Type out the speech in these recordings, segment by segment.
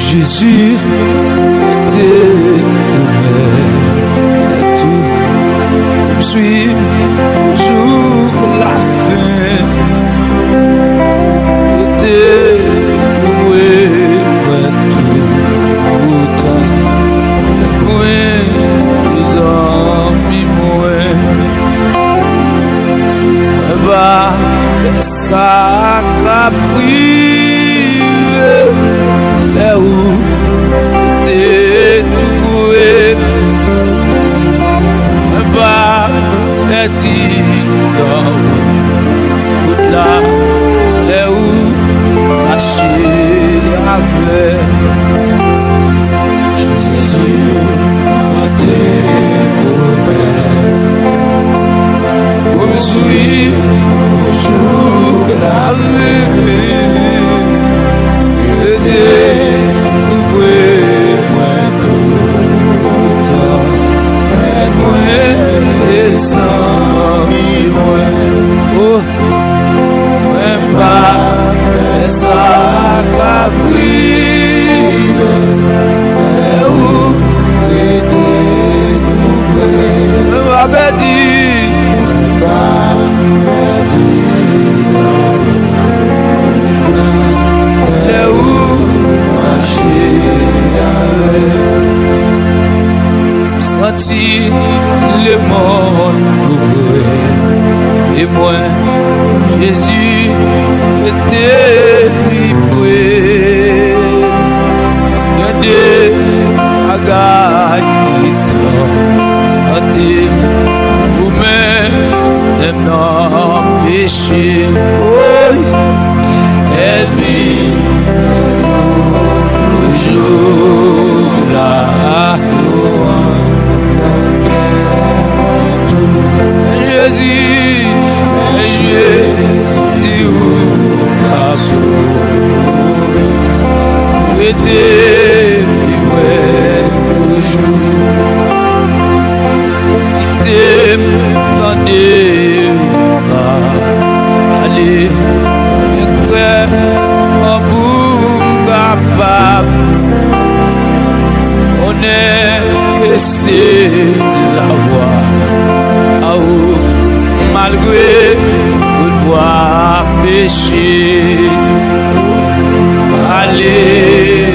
Jésus était promet tout, me suit jusqu'à la fin. Était promet tout, autant moi les amis moi, bah ça capri. Là où t'es tout boué, me bat petit dans là, là où caché avec Jésus t'es promet, me suis jour la vie. Senti le monde couvrir et moi Jésus était vibré. Regardez agaille toi ou même non péché. Oh, elle vit toujours là. Jésus, où la souffre était vivre toujours. Il t'aime, t'en est pas aller, mais prêt en bout capable. On est laissé la voix. Malgré le doigt péché, allez,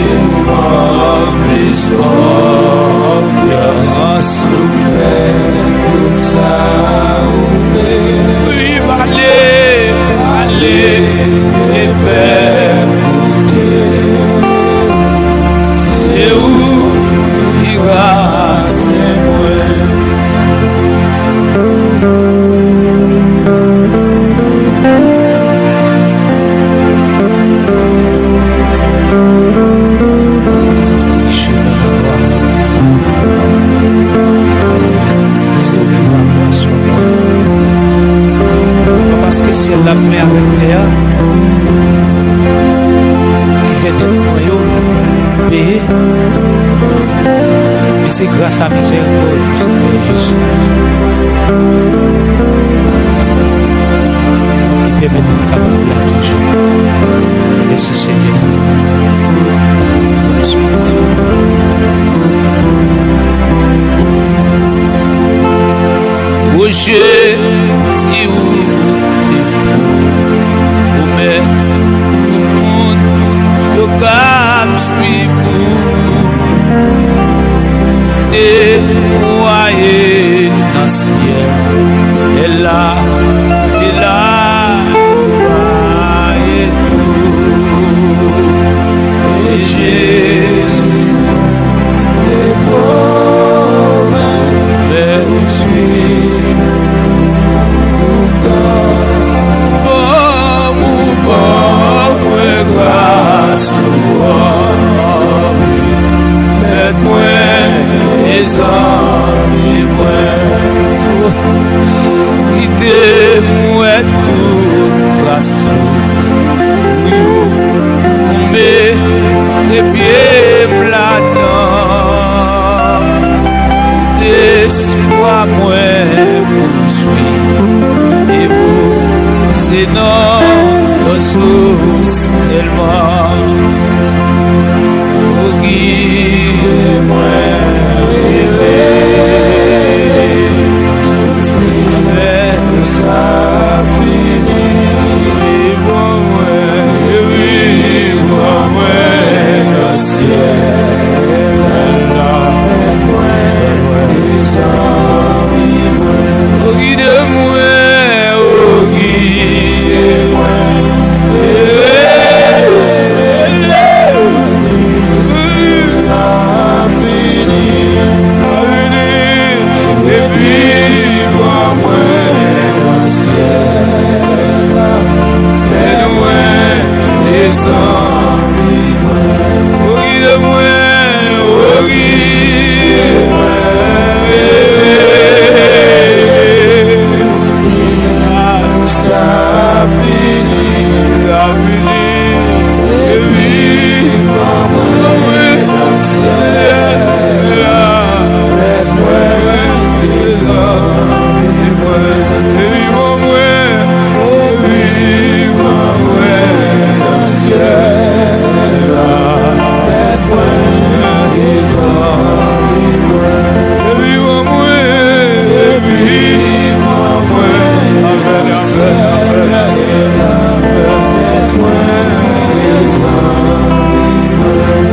plus confiance, souffert tout ça. Oui, allez, et faire goûter. C'est où il va, c'est moi. Si elle l'a fait avec terre, il fait des noyaux payés, mais c'est grâce à miséricorde du Seigneur Jésus qui permet de nous capable là toujours. Merci Seigneur. Roger, si vous mais tout le monde yo cap suivre et voyez dans ciel et là c'est là et tout et Jésus est bon mais moi les amis moi on met les pieds là-dedans. D'espoir, moi, poursuit. Et vous, c'est notre source tellement. Vous guidez-moi, ça finit. Vivons-moi le ciel, moi les amis, oh guide-moi, ça finit. Et puis moi le ciel, moi les amis, oh guide-moi, ça finit, ça finit. Et vivons-moi le ciel, moi les amis, vivons-moi le ciel, moi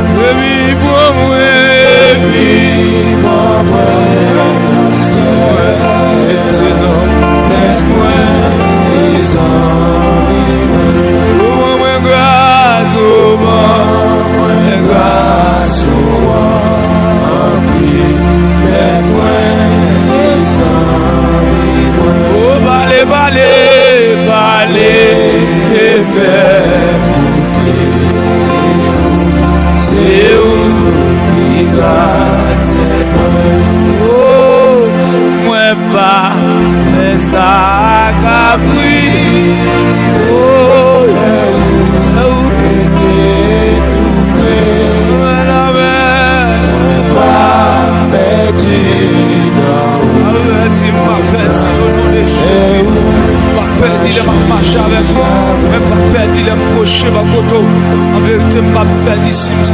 les amis, vivons-moi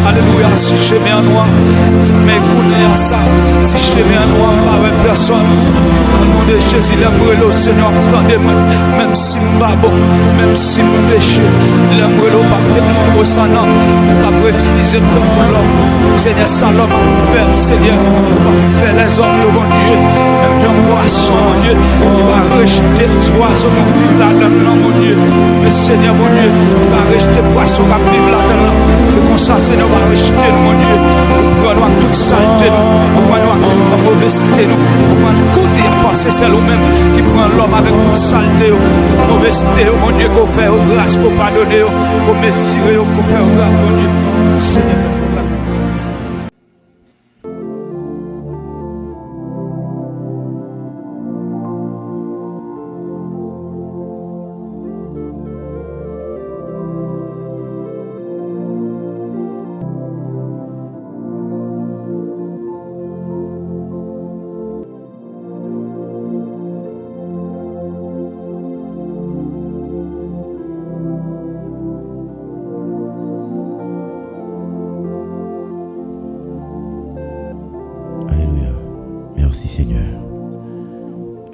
alléluia, si je mets un noir, si je mets à ça, si je mets un noir par une personne, au nom de Jésus, l'amour le Seigneur, attendez-moi, même si je suis bon, même si je suis péché, l'amour le pas au sang, pas refuser ton l'homme, Seigneur, ça l'homme fait, Seigneur, pas faire les hommes, le bon Dieu, même Jean Poisson, mon Dieu, il va rejeter l'oiseau qui vit là-dedans, mon Dieu, mais Seigneur, mon Dieu, il va rejeter poisson qui vit là-dedans. C'est comme ça, Seigneur, va rejeter mon Dieu. On prend toute saleté, on prend toute mauvaiseté, on prend côté à passer, c'est nous-mêmes qui prend l'homme avec toute saleté, toute mauvaiseté, mon Dieu, qu'on fait au grâce, qu'on pardonne, qu'on mesure, qu'on fait au grâce, mon Dieu. Seigneur, fais grâce. Merci Seigneur.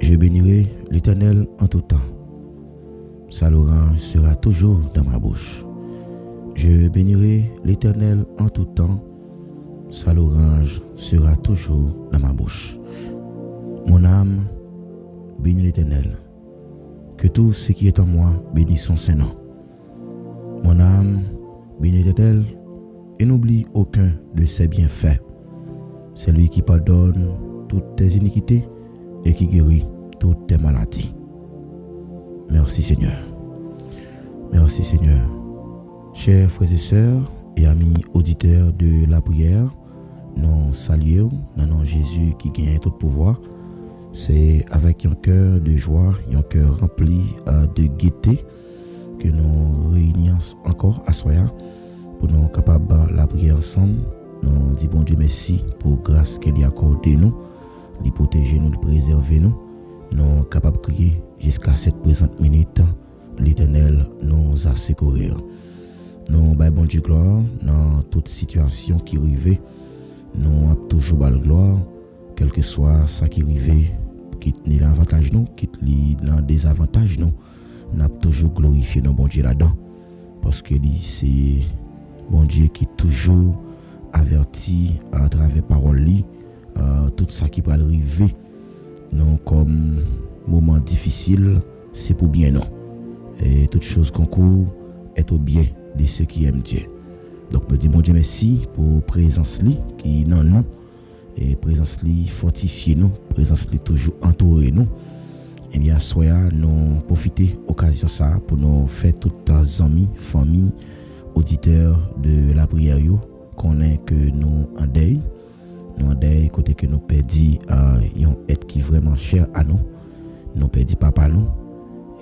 Je bénirai l'Éternel en tout temps. Sa louange sera toujours dans ma bouche. Je bénirai l'Éternel en tout temps. Sa louange sera toujours dans ma bouche. Mon âme bénit l'Éternel. Que tout ce qui est en moi bénisse son Saint-Nom. Mon âme bénit l'Éternel et n'oublie aucun de ses bienfaits. C'est lui qui pardonne toutes tes iniquités et qui guérit toutes tes maladies. Merci Seigneur. Merci Seigneur. Chers frères et sœurs et amis auditeurs de la prière, nous saluons dans le nom de Jésus qui gagne tout pouvoir. C'est avec un cœur de joie et un cœur rempli de gaieté que nous réunions encore à Soya pour nous capables la prier ensemble. Nous disons bon Dieu merci pour grâce qu'il a accordé nous, de protéger nous, de préserver nous. Nous capables de crier jusqu'à cette présente minute. L'Éternel nous a secourus. Nous baillons bon Dieu gloire dans toute situation qui arrive. Nous avons toujours la gloire, quel que soit ça qui arrive, quitte l'avantage nous, quitte le désavantage nous. Nous avons toujours glorifié nos bon Dieu là-dedans. Parce que c'est bon Dieu qui toujours averti à travers parole tout ça qui peut arriver non comme moment difficile, c'est pour bien non. Et toute chose concourt est au bien de ceux qui aiment Dieu. Donc nous disons bon Dieu merci pour présence qui est dans nous, et présence fortifie nous, présence toujours entouré nous. Et bien soyons nous profiter occasion ça pour nous faire tout amis, famille, auditeurs de la prière qu'on est que nous en deuil. Nous en deuil côté que nous perdit un être qui est vraiment cher à nous. Nous perdit papa nous.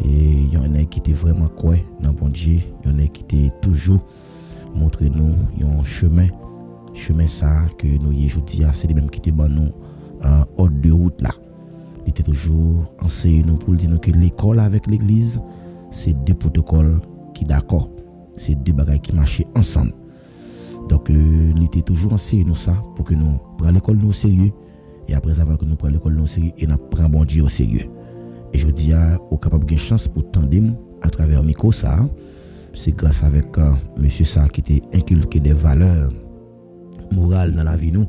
Et il y en a qui était vraiment quoi dans bon Dieu, il y en a qui était toujours montré nous un chemin ça que nous y aujourd'hui c'est les mêmes qui étaient nous hors de route là. Il était toujours enseigné nous pour dire nous que l'école avec l'église c'est deux protocoles qui d'accord, c'est deux bagages qui marchaient ensemble. Donc il était toujours enseigné nous ça pour que nous prenions l'école nous au sérieux, et après avoir que nous prenions l'école nous au sérieux et nous prenions bon Dieu au sérieux. Et je dis au capable de chance pour tandem à travers micro ça, c'est grâce avec monsieur ça qui était inculqué des valeurs morales dans la vie nous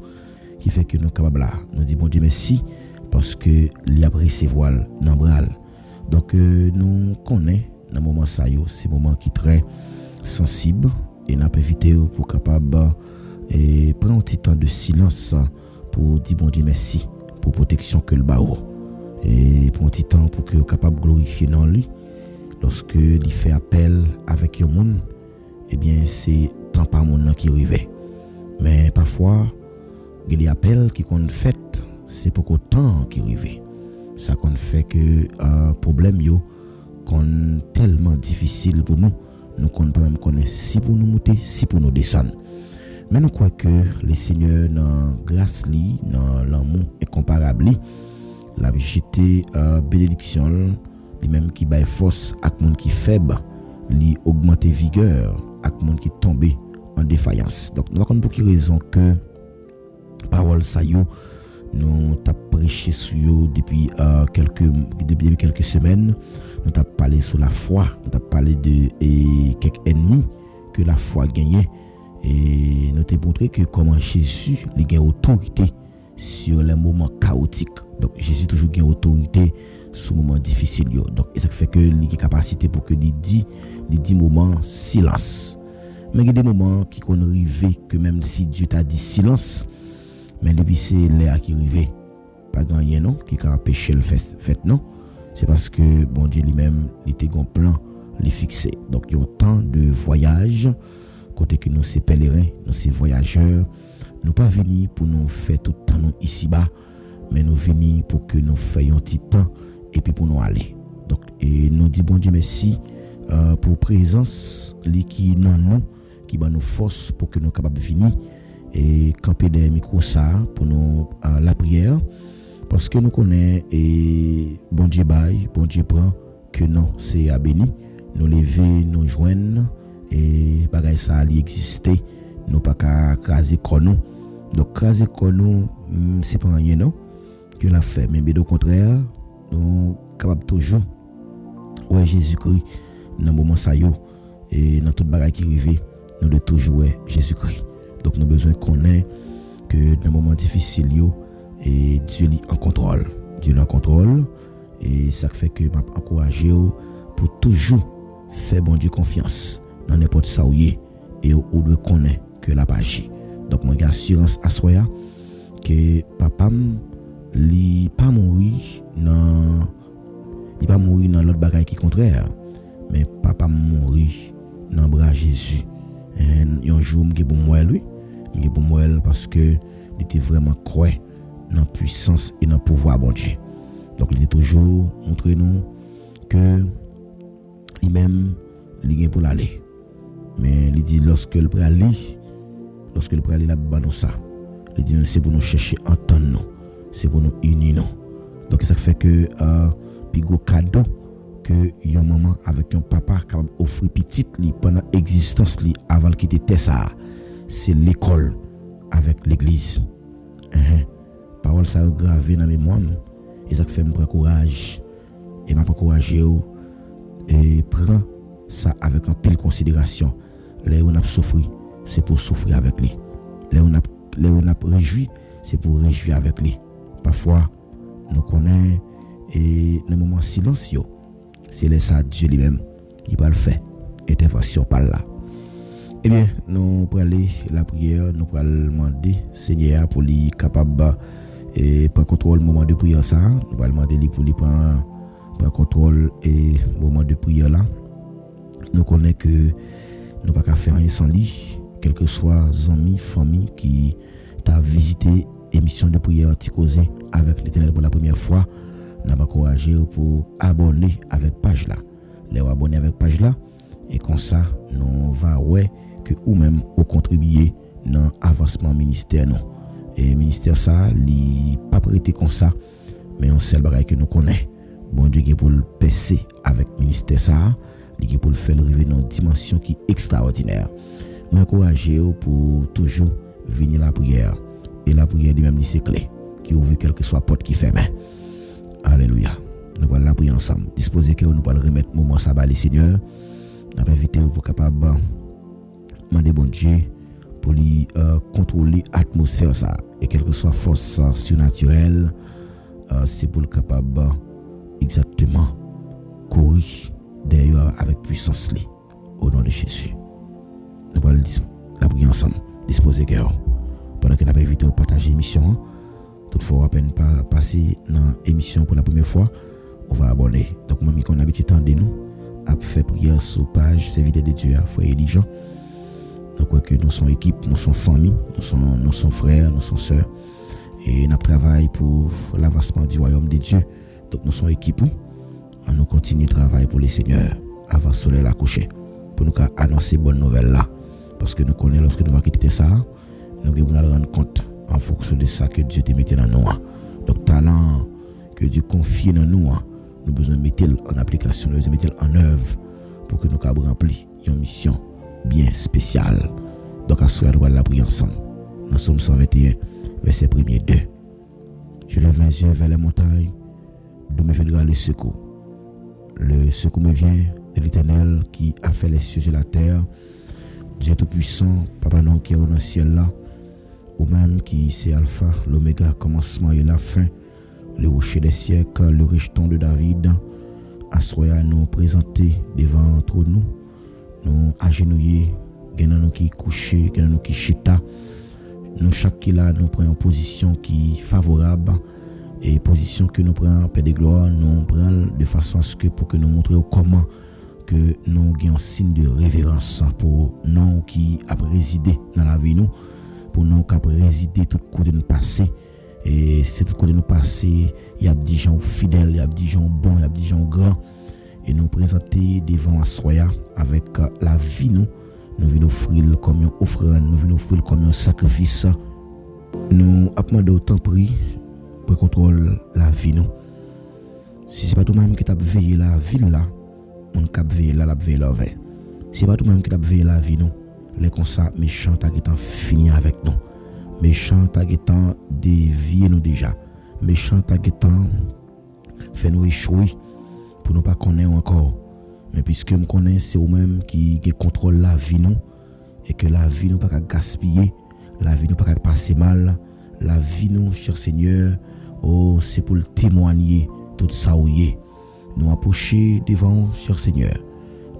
qui fait que nous capables là nous dit bon Dieu merci parce que il a recevoir dans bral. Donc nous connaît dans moment ça yo, c'est moment qui très sensible et n'a pas évité pour capable et prendre un petit temps de silence pour dire bon Dieu merci pour protection que le barreau. Et pour un petit temps pour que capable de glorifier dans lui lorsque il fait appel avec un monde, eh bien c'est tant par monde qui arrive, mais parfois il y a des appels qui qu'on fait c'est pour autant qui arrive, ça qu'on fait que problème yo qu'on tellement difficile pour nous qu'on pas même connaître si pour nous monter si pour nous descendre. Mais nous croyons que le Seigneur dans grâce li dans l'amour incomparable la jeté bénédiction lui même qui baille force à monde qui faible, lui augmenter vigueur à monde qui tombé en défaillance. Donc nous avons beaucoup de raisons que parole ça yo nous t'a prêché sur yo depuis quelques semaines. Nous t'a parlé sur la foi, nous t'a parlé de quelques ennemis que la foi gagnait, et nous t'a montré que comment Jésus il gagne autorité sur les moments chaotiques. Donc Jésus toujours gagne autorité sur les moments difficiles. Donc ça fait que il a capacité pour que il dit moments silence. Mais il y a des moments qui qu'on arrive que même si Dieu t'a dit silence, mais depuis c'est l'air qui arrive, pas gagné non qui a empêché le fait non. C'est parce que bon Dieu lui-même il était un plan les fixé. Donc il y a autant de voyages côté que nous c'est pèlerins, nous c'est voyageurs. Nous pas venir pour nous faire tout le temps nous ici bas, mais nous venir pour que nous fassions un petit temps et puis pour nous aller. Donc et nous dit bon Dieu merci pour présence qui dans nous qui va nous force pour que nous capables venir et camper des micros ça pour nous la prière, parce que nous connaît et bon Dieu bail, bon Dieu prend que non c'est à béni, nous lever nous joindre et bagay ça li exister, nous pas qu'à craser nous. Donc craser nous c'est pas rien non que l'a fait, mais au contraire nous capable toujours ouais Jésus-Christ dans moment ça yo et dans toute bagay qui arrive nous de toujours ouais Jésus-Christ. Donc nous besoin connaître que dans moment difficile yo et Dieu est en contrôle. Dieu est en contrôle, et ça fait que m'a encourager pour toujours faire bon Dieu confiance dans n'importe ça où y et où de connaître que la page. Donc moi j'ai assurance à soya que papa li pas mourir dans l'autre bagaille qui contraire, mais papa mourir dans bras Jésus. Et un jour m'gai pour moi lui, m'gai pour moi parce que il était vraiment croyant dans puissance et dans pouvoir bon Dieu. Donc il est toujours montré nous que lui-même il vient pour aller. Mais il dit lorsque le prend aller là-bas nous ça. Il dit c'est pour nous chercher entendre nous, c'est pour nous unir nous. Donc ça fait que puis gros cadeau que yon maman avec un papa capable offrir petite li pendant existence li avant qu'il quitter ça, c'est l'école avec l'église. Parole ça gravé dans mémoire et ça fait me prendre courage et m'a encourager et prend ça avec un pile considération. Là où on a souffert, c'est pour souffrir avec lui. Là où on a réjoui, c'est pour réjouir avec lui. Parfois nous connaissons et dans moments silencieux, c'est là ça Dieu lui-même il va le faire. Intervention par là. Eh bien, nous pour aller la prière, nous pour demander Seigneur pour lui capable et prendre contrôle moment de prière ça, nous va demander lui pour lui prendre contrôle et moment de prière là. Nous connaissons que nous pas faire rien sans lui, quel que soit amis, famille qui t'a visité émission de prière Ticosé avec l'Éternel pour la première fois, n'a pas encouragé pour abonner avec page là. Les abonner avec page là et comme ça nous va ouais que ou même au contribuer dans avancement ministère non. Et ministère ça li pas prêté comme ça mais on seul bagaille que nous connaît. Bon Dieu qui pour le percer avec ministère ça, qui pour le faire arriver dans une dimension qui est extraordinaire. Moi encourager pour toujours venir la prière et la prière lui-même c'est clé qui ouvre quelle que soit porte qui ferme. Alléluia. Nous allons la prier ensemble. Disposer que nous allons remettre moment sabbat les Seigneur. Nous allons inviter pour capable demander bon Dieu pour lui contrôler l'atmosphère ça et quelle que soit force surnaturelle c'est pour le capable exactement courir derrière avec puissance au nom de Jésus. Nous allons la prier ensemble. Disposer que pendant que nous allons inviter à partager l'émission. Toutefois, à peine pas passer dans l'émission pour la première fois, on va abonner. Donc, même qu'on a habitué de nous, à faire prière sur page Serviteur de Dieu, frère Elijan. Donc, que nous sommes équipe, nous sommes famille, nous sommes frères, nous sommes sœurs. Et nous travaillons pour l'avancement du royaume de Dieu. Donc, nous sommes équipe, oui. Nous continuons de travailler pour les seigneurs avant le soleil à coucher. Pour nous annoncer bonne nouvelle là. Parce que nous connaissons, lorsque nous allons quitter ça, nous devons nous rendre compte. En fonction de ça que Dieu te mette dans nous. Donc, talent que Dieu confie dans nous, nous avons besoin de mettre en application, nous devons mettre en œuvre pour que nous puissions remplir une mission bien spéciale. Donc, à ce soir, nous allons la prier ensemble. Dans Somme 121, verset 1er 2. Je lève mes yeux vers les montagnes, d'où me viendra le secours. Le secours me vient de l'Éternel qui a fait les cieux et la terre. Dieu Tout-Puissant, Papa non qui est dans le ciel là. Ou même qui c'est Alpha, l'Oméga, commencement et la fin, le rocher des siècles, le rejeton de David, assoya nous présenter devant entre nous agenouiller, gagnant nous qui couché, gagnant nous qui chita, nous chaque qui là nous prenons position qui favorable et position que nous prenons paix de gloire, nous prenons de façon à ce que pour que nous montrions comment que nous gagnons signe de révérence pour nous qui a résidé dans la vie nous. Pour nous qui résider tout côté de nous passer et c'est tout côté de nous passer il y a des gens fidèles, il y a des gens bons, il y a des gens grands et nous présenter devant Assoya avec la vie nous venons offrir comme une offrande, nous venons offrir comme un sacrifice. Nous appelons d'autant prix pour contrôler la vie nous. Si c'est pas toi même qui t'a veillé la ville là, on cap veiller là, la veiller là. Si c'est pas toi même qui t'a veillé la vie nous. Les comme ça méchant t'a étant fini avec nous, méchant t'a étant dévié nous déjà, méchant t'a étant fait nous échouer pour nous pas connaître encore, mais puisque nous connaît c'est vous même qui contrôle la vie nous et que la vie nous pas gaspiller, la vie nous pas passer mal, la vie nous cher Seigneur, oh c'est pour le témoigner tout ça où y est. Nous approcher devant cher Seigneur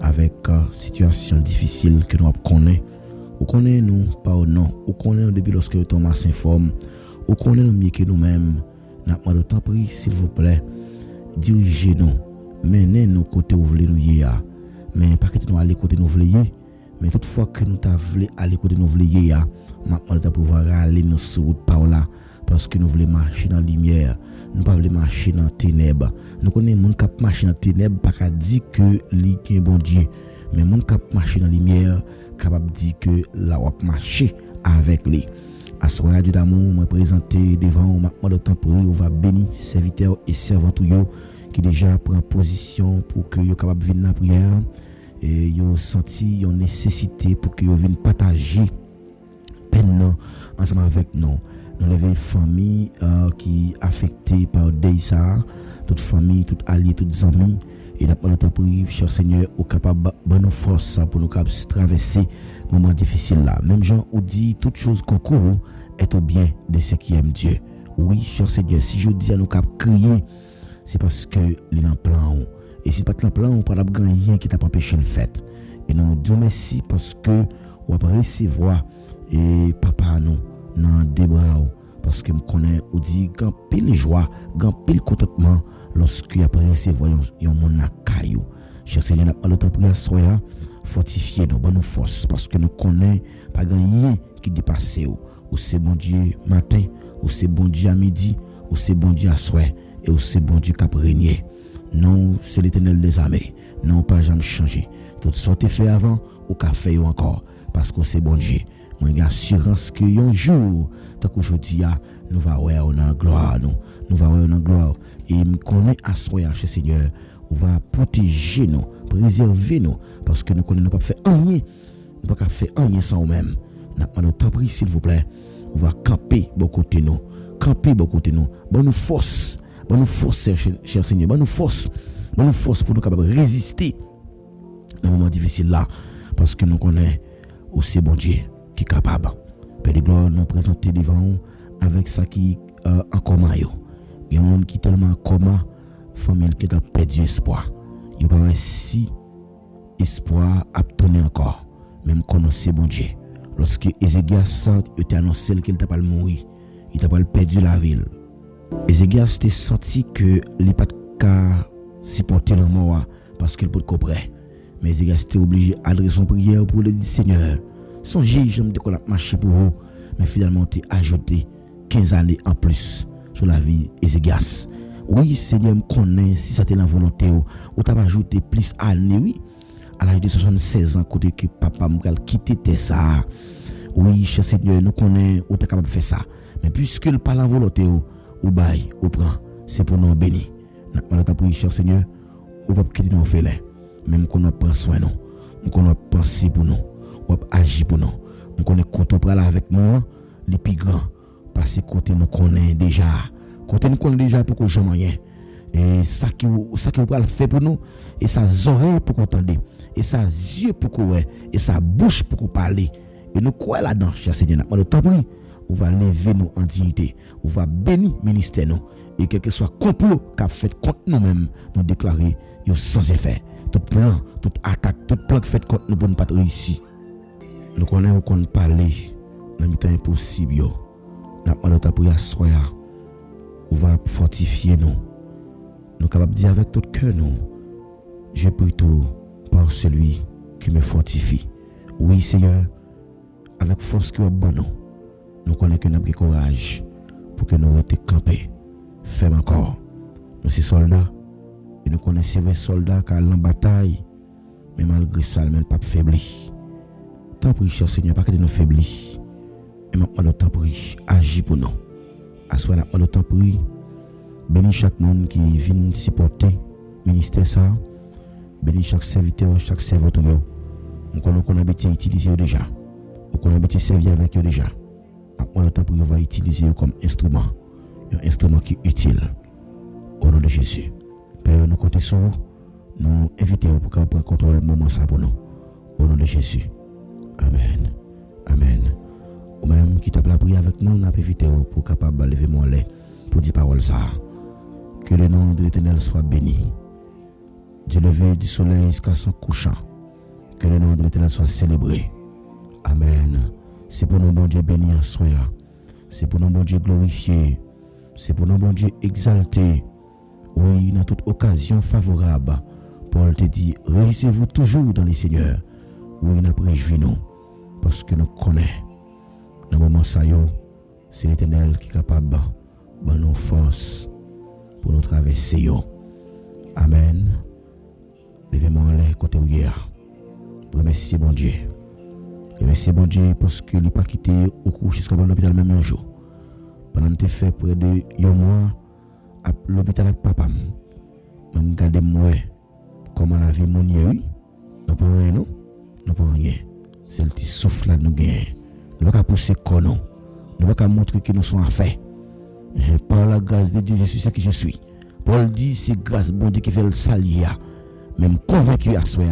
avec situation difficile que nous connaissons. Ou connaissons nous pas au nom, ou connaissons depuis lorsque Thomas s'informe, ou connaissons mieux que nous-mêmes. N'a pas de temps pris, s'il vous plaît, dirigez-nous, menez-nous côté où vous voulez nous y aller. Mais pas que nous aller côté nous voulons, mais toutefois que nous voulons aller côté nous voulons y aller, maintenant de pouvoir aller nous sur route par là, parce que nous voulons marcher dans la lumière. Nous pas voulons marcher dans les ténèbres. Nous connaissons les gens qui marchent dans les ténèbres, pas qu'à dire que li est bon Dieu. mais moun k'ap marcher dans lumière capable dire que la wap marcher avec lui. À ce Dieu d'amour, moi présenter devant maintenant de temps pour on va bénir serviteurs et servantes qui déjà prend position pour que yo capable venir la prière et yo senti une nécessité pour que yo vienne partager peine ensemble avec nous. Nous lever famille qui affectée par deuil ça, toute famille, toute alliés, toutes amis et d'après le temps pour cher Seigneur au capable bonne force pour nous capable traverser moment difficile là. Même Jean ou dit toute chose concourt est au bien de ceux qui aiment Dieu. Oui, cher Seigneur, si je dis à nous cap crier, c'est parce que il en plan et si pas de plan on pas rien qui t'a empêché le fait. Et nous disons merci parce que on va recevoir et papa nous dans des bras parce que me connaît ou dit grand pile joie, grand pile contentement lorsque après recevoir un monde na caillou. Cher Seigneur, n'a pas le temps prier soya fortifier nos bonnes forces parce que nous connaît pas rien qui dépasse ou c'est bon Dieu matin, ou c'est bon Dieu à midi, ou c'est bon Dieu à soir et ou c'est bon Dieu qui a régné. Non, c'est l'Éternel des armées. Non, pas jamais changer. Tout ce qui fait avant ou qu'a fait encore parce que c'est bon Dieu. Moi j'ai assurance que un jour tant qu'aujourd'hui nous va voir en gloire nous va voir en gloire et me connaît à soir chez Seigneur, on va protéger nous, préserver nous parce que nous connaissons pas faire rien. Nous pas faire rien sans nous-mêmes. N'a pas notre temps pris s'il vous plaît. On va camper beaucoup de nous. Camper beaucoup de nous. Bonne force cher Seigneur, bonne force pour nous capables de résister dans moment difficile là parce que nous connaissons aussi bon Dieu qui est capable. Père de gloire nous présenter devant avec ça qui en coma yo. Il y a un monde qui tellement en coma, famille qui a perdu espoir. Il pas si espoir a donné encore même connaître bon Dieu. Lorsque Ézéchias était annoncé qu'il t'a pas mourir, il t'a pas perdu la ville. Ézéchias était senti que il pas qu'à supporter la mort parce qu'il peut comprendre. Mais Ézéchias était obligé d'adresser son prière pour le dire Seigneur, songez j'aime de qu'on a marché pour vous, mais finalement tu as ajouté 15 années en plus sur la vie Ézéchias. Oui, Seigneur me connaît si c'était la volonté ou t'as ajouté plus années oui. À l'âge de 76 ans côté que papa m'a quitté ça. Oui, cher Seigneur, nous connaissons ou t'es capable de faire ça. Mais puisque le pas la volonté ou bail ou prend, c'est pour nous bénir. Nous t'en prie, cher Seigneur, ou pas quitter nous faire même qu'on prend soin nous. Nous qu'on penser pour nous, ou agir pour nous. Nous connaît compte pour aller avec nous, les plus grands parce que côté nous connaît déjà. Côté nous connaît déjà pour que jamais rien. Et ça qui vous faire pour nous et ça oreilles pour qu'on entende et ça yeux pour qu'on voit et ça bouche pour qu'on parle et nous croyons là-dedans cher Seigneur nous temps pris on va lever nous en dignité on va bénir ministère nous et quel que soit complot qu'a fait contre nous-mêmes nous déclarer yo sans effet tout plan toute attaque tout plan fait contre nous pour ne pas réussir nous connaissons qu'on parler dans le temps impossible yo n'a temps pour soir on va fortifier nous capables de dire avec tout cœur nous je prie tout par celui qui me fortifie. Oui Seigneur, avec force que bon nous connaissons que nous avons courage pour que nous restions campés, fermes encore. Nous sommes soldats et nous connaissons les soldats qui sont en bataille, mais malgré ça, nous ne sommes pas faiblis. Tant pis, cher Seigneur, pas que nous faiblis. Et maintenant, nous t'en prie, agis pour nous. À ce moment-là, nous t'en prie, bénis chaque monde qui vient supporter le ministère ça. Bénis chaque serviteur, chaque servante. On a habitué utiliser déjà. On a habitué servir avec eux déjà. Maintenant, le temps pour va utiliser comme instrument. Un instrument qui est utile. Au nom de Jésus. Père, nous comptons sur vous. Nous invitons pour qu'on prenne contrôle le moment ça pour nous. Au nom de Jésus. Amen. Amen. Ou même qui t'a prié avec nous, nous avons invité pour capable lever mon lait pour dire parole ça. Que le nom de l'Éternel soit béni. Du lever du soleil jusqu'à son couchant. Que le nom de l'Éternel soit célébré. Amen. C'est pour nous, bon Dieu, béni en soi. C'est pour nous, bon Dieu, glorifié. C'est pour nous, bon Dieu, exalté. Oui, dans toute occasion favorable. Paul te dit, réjouissez-vous toujours dans les Seigneurs. Oui, nous réjouis nous. Parce que nous connaissons. Dans le moment ça, c'est l'Éternel qui est capable de nous force pour nous traverser. Amen. Levez-moi en l'air côté où hier. Remercier bon Dieu. Remercier bon Dieu parce que il n'a pas quitté au cours jusqu'à l'hôpital même un jour. Pendant que tu fais près de 1 mois à l'hôpital avec papa. Je regarde moi comment la vie mon oui. Nous pas rien non. Nous pas rien. C'est le petit souffle là nous gagne. Nous pas pousser corps non. Nous pas montrer que nous sommes à faire. Par la grâce de Dieu, je suis ce que je suis. Paul dit c'est grâce bon Dieu qui fait le salut. Même convaincu à soi,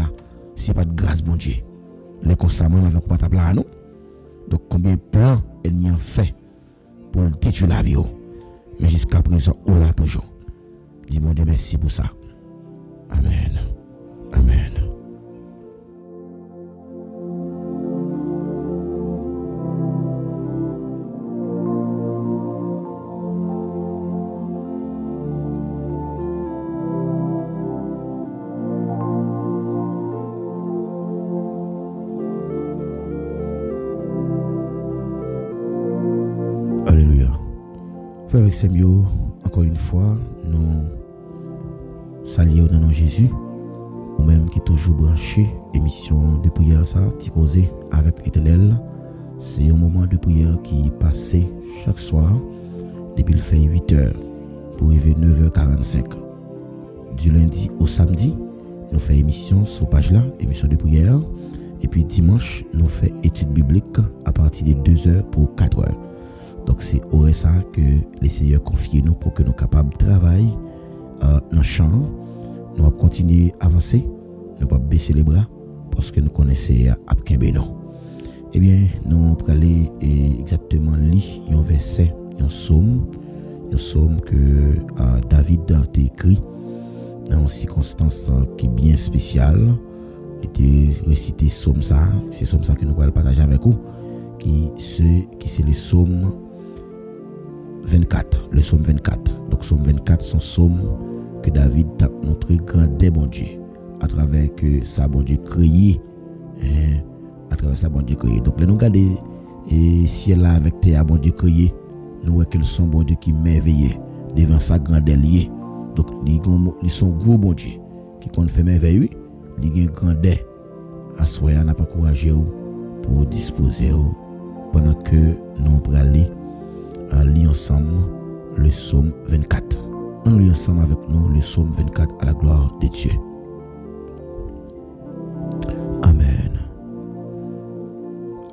c'est pas de grâce bon Dieu. Les constamment avec pas ta plan non. Donc combien de plans ennemi ont fait pour le détruire la vie. Mais jusqu'à présent, on l'a toujours. Dis bon Dieu merci pour ça. Amen. Amen. Frère avec Samuel, encore une fois, nous saluons dans nom Jésus, ou même qui toujours branché, émission de prière, ça, qui causé avec l'Éternel. C'est un moment de prière qui passe chaque soir, depuis le fait 8h, pour arriver 9h45. Du lundi au samedi, nous faisons émission sur page là, émission de prière. Et puis dimanche, nous faisons études bibliques à partir de 2h pour 4h. Donc c'est au ça que les Seigneurs confient nous pour que nous soyons capables de travailler dans le champ. Nous allons continuer à avancer, nous allons baisser les bras parce que nous connaissons Abkembe. Eh bien, nous allons aller exactement lire un verset, un psaume que David a écrit dans une circonstance qui est bien spéciale. Il était récité psaume ça, c'est psaume ça que nous allons partager avec vous, qui c'est le psaume 24, le psaume 24. Donc psaume 24, c'est un psaume que David a montré grandeur bon Dieu à travers que sa bon Dieu créé, à travers sa bon Dieu créé. Donc là nous regardons et ciel là avec terre bon Dieu créé, nous voyons que son bon Dieu qui merveilleux devant sa grandeur liée. Donc ils sont gros bon Dieu qui compte faire merveille, il y a grandeur à soi, n'a pas encouragé pour disposer pendant que nous allons aller lire ensemble le psaume 24. On lit ensemble avec nous le psaume 24 à la gloire de Dieu. Amen.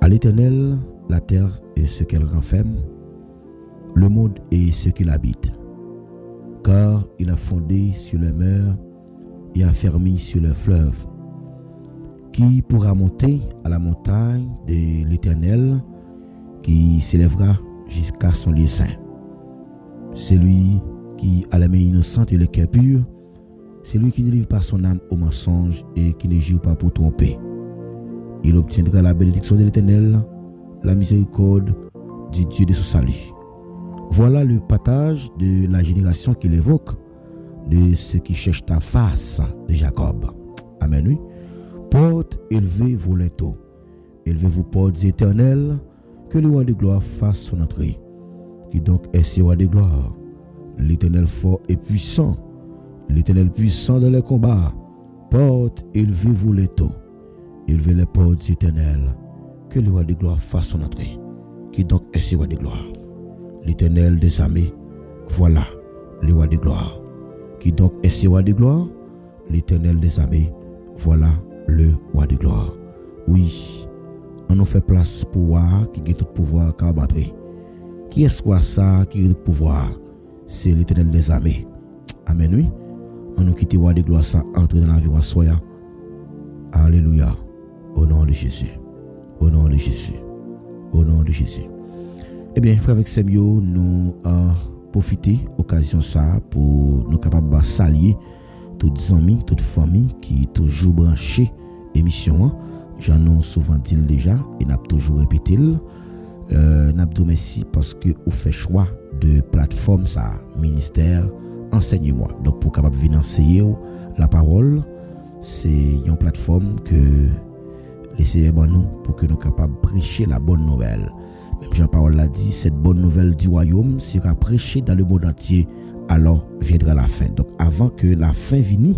À l'Éternel, la terre et ce qu'elle renferme, le monde et ce qu'il habite. Car il a fondé sur les mers et a fermé sur les fleuves. Qui pourra monter à la montagne de l'Éternel, qui s'élèvera jusqu'à son lieu saint? Celui qui a la main innocente et le cœur pur, celui qui ne livre pas son âme au mensonge et qui ne jure pas pour tromper. Il obtiendra la bénédiction de l'Éternel, la miséricorde du Dieu de son salut. Voilà le partage de la génération qu'il évoque, de ceux qui cherchent ta face de Jacob. Amen. Oui. Portes élevées vos linteaux, élevez-vous portes éternelles, que le roi de gloire fasse son entrée. Qui donc est ce roi de gloire? L'Éternel fort et puissant, l'Éternel puissant dans les combats. Portes élevez-vous linteaux, élevez les portes éternelles, que le roi de gloire fasse son entrée. Qui donc est ce roi de gloire? L'Éternel des armées, voilà le roi de gloire. Qui donc est ce roi de gloire? L'Éternel des armées, voilà le roi de gloire. Oui, on nous fait place pour voir qui a tout pouvoir qu'à battre. Qui est ce ça qui a tout pouvoir? C'est l'Éternel des armées. Amen. Oui, on nous quitte le roi de gloire ça entre dans la vie de soya. Alléluia. Au nom de Jésus. Au nom de Jésus. Au nom de Jésus. Eh bien, frère avec Samuel, nous profiter occasion ça pour nous capables de saluer toutes amis, toute famille qui est toujours branchée émission. J'en ai souvent dit déjà et n'a toujours répété. N'a dit merci parce que vous faites choix de plateforme ça, ministère enseigne-moi. Donc pour capable venir enseigner la parole, c'est une plateforme que laissez nous pour que nous capables prêcher la bonne nouvelle. Même Jean-Paul l'a dit, cette bonne nouvelle du royaume sera prêchée dans le monde entier, alors viendra la fin. Donc avant que la fin vienne,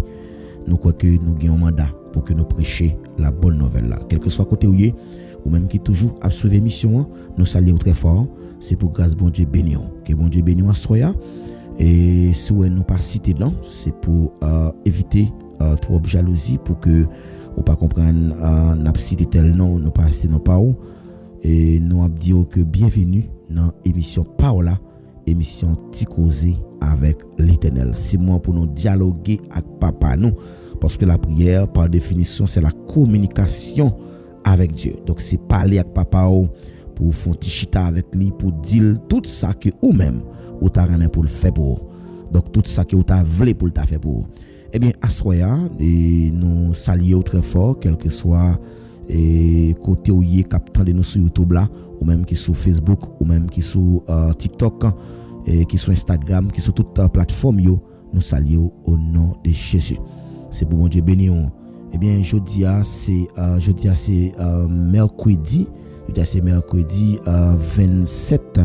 nous croyons que nous avons un mandat pour que nous prêchions la bonne nouvelle là. Quel que soit côté où y ou même qui toujours a suivi l'émission, nous saluons très fort. C'est pour grâce bon Dieu béni. Que bon Dieu béni en soya. Et si vous nous pas cité là, c'est pour éviter trop jalousie pour que ou pas comprendre n'a cité tel nom, nous pas cité non pas ou. Et nous avons dit que bienvenue dans l'émission Paola, émission Ticosé avec l'Éternel. C'est moi pour nous dialoguer avec papa nous, parce que la prière par définition c'est la communication avec Dieu. Donc c'est parler avec papa pour faire petit chita avec lui pour dire tout ça que ou même ou t'a remis pour le faire pour. Donc tout ça que ou t'a voulu pour le faire pour. Eh bien à soya et nous saluons très fort quel que soit et côté où y est captant de nous sur YouTube là ou même qui sur Facebook ou même qui sur TikTok et qui sur Instagram qui sur toute plateforme yo nous saluons au nom de Jésus. C'est pour mon Dieu béni. Eh bien jeudi c'est mercredi 27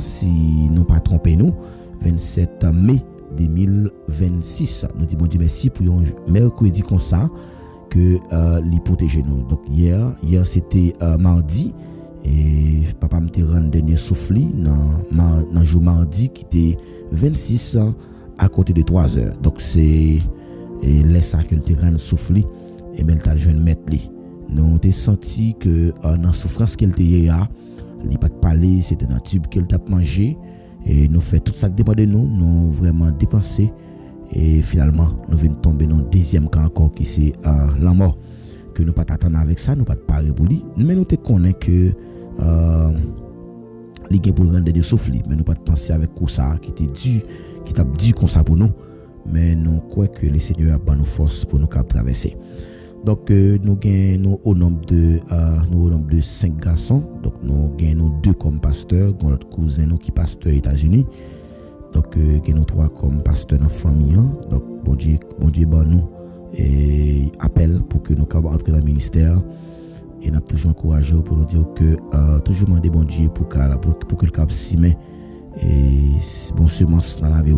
si nous pas trompé nous 27 mai 2026. Nous disons bon Dieu merci pour un mercredi comme ça que les protéger nous. Donc hier c'était mardi et papa me rend dernier souffle dans jour mardi qui était 26 à côté de 3 heures. Donc c'est laisse ça que le terrain souffle et même t'as jeune mettre li. Nous t'ai senti que dans souffrance qu'elle était il pas de parler, c'était dans tube qu'elle t'a mangé et nous fait tout ça qui dépend de nous vraiment dépenser et finalement nous venons tomber dans le deuxième cas encore qui c'est la mort que nous pas t'attendre avec ça, nous pas parler pour lui mais nous te connaît que les gars pour le rendre de souffle mais nous pas penser avec ça qui était dû qui t'a dit comme ça pour nous mais nous croyons que le Seigneur a donné nos forces pour nous traverser. Donc nous gagnons au nombre de 5 garçons. Donc nous gagnons 2 comme pasteurs, notre cousin qui pasteur aux États-Unis. Donc gagnons 3 comme pasteurs dans la famille. Donc bon Dieu nous et appel pour que nous puissions entrer dans le ministère et nous toujours encouragé pour nous dire que toujours demander bon Dieu pour que le cap s'y et bon semence dans la vie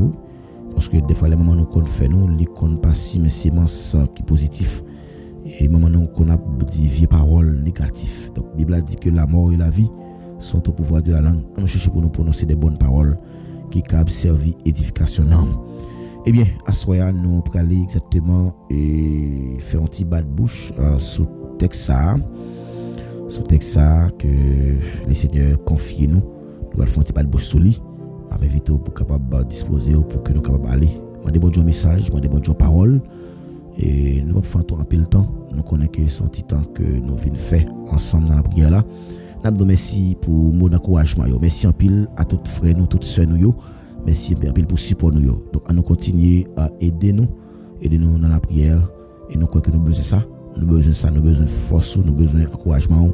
parce que des fois les moments nous qu'on fait nous les qu'on pas si mais semence qui positif et moment nous qu'on a dit vieille parole négatif. Donc Bible a dit que la mort et la vie sont au pouvoir de la langue. On cherche pour nous prononcer des bonnes paroles qui capent servir édification d'âme. Eh bien à soya nous pour aller exactement et faire un petit bas de bouche sous texte ça que les seigneurs confient nous allons faire un petit bas de bouche sur lui avec vite pour capable disposer pour que nous capable aller demander bon Dieu message demander bon Dieu parole et nous allons faire un peu le temps nous connaissons que son petit temps que nous venons faire ensemble dans la prière là nous vous merci pour mot d'encouragement merci en pile à tous frères nous toutes sœurs nous merci en pile pour support nous donc à nous continuer à aider nous dans la prière et nous croyons que nous besoin ça nous besoin force nous besoin encouragement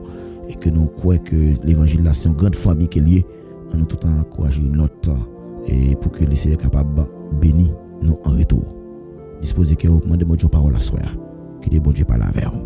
et que nous croyons que l'évangile là c'est une grande famille qui est liée à nous tout encourager l'autre et pour que le Seigneur capable bénir nous en retour. Disposez que vous demandez bon Dieu parole à soi que des bon Dieu parle avec vous.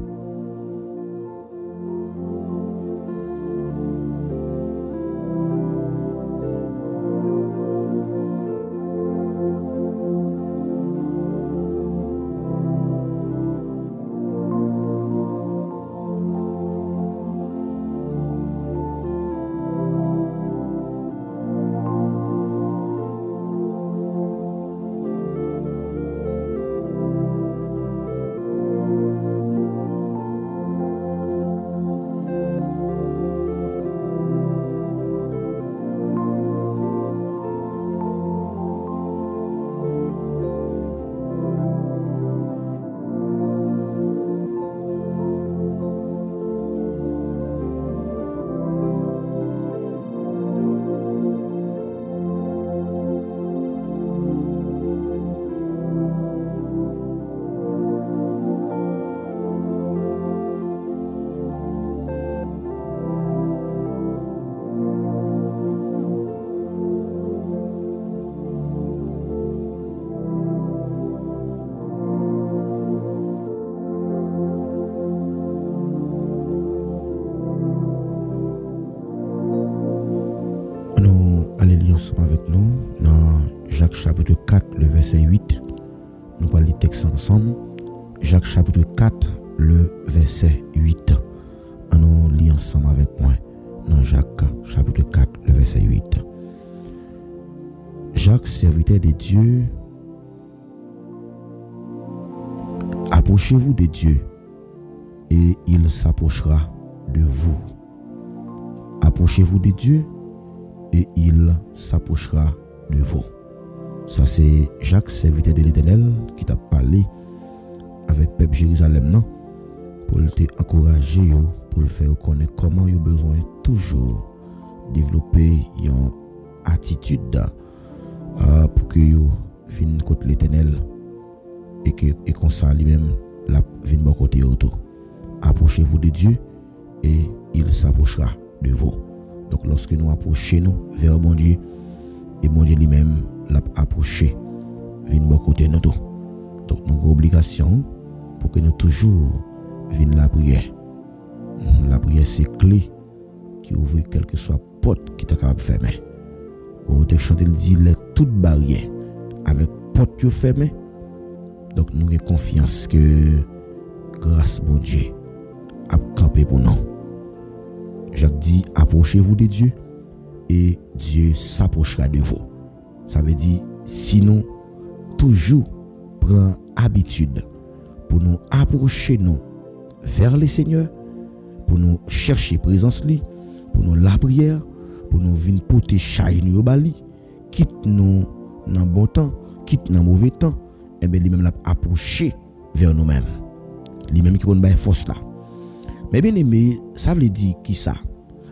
ensemble avec nous dans Jacques chapitre 4, le verset 8. Nous allons lire le texte ensemble. Jacques chapitre 4, le verset 8. On lit ensemble avec moi dans Jacques chapitre 4, le verset 8. Jacques, serviteur de Dieu, approchez-vous de Dieu et il s'approchera de vous. Approchez-vous de Dieu et il s'approchera de vous. Ça c'est Jacques, serviteur de l'Éternel, qui t'a parlé avec peuple Jérusalem non pour te encourager pour le faire connaître comment il a besoin toujours développer une attitude pour que yo vienne contre l'Éternel et qu'on ça lui-même la vienne bon côté autour. Approchez-vous de Dieu et il s'approchera de vous. Donc lorsque nous approchons vers bon Dieu et bon Dieu lui-même l'a approché vienne bon côté nous tout. Donc nous avons obligation pour que nous toujours vienne la prière. La prière c'est clé qui ouvre quelle que soit porte qui t'a capable fermer. Au te chanter le dit les toutes barrières avec porte qui fermée. Donc nous avons confiance que grâce bon Dieu a campé pour nous. Jacques dit approchez-vous de Dieu et Dieu s'approchera de vous. Ça veut dire si nous toujours prend habitude pour nous approcher nous vers le Seigneur, pour nous chercher présence li, pour nous la prière, pour nous venir porter charge nous bali, quitte nous dans bon temps, quitte dans mauvais temps, et bien lui même l'a approcher vers nous-mêmes. Lui même qui connaît ba force là. Mais bien aimé, ça veut dire qui ça?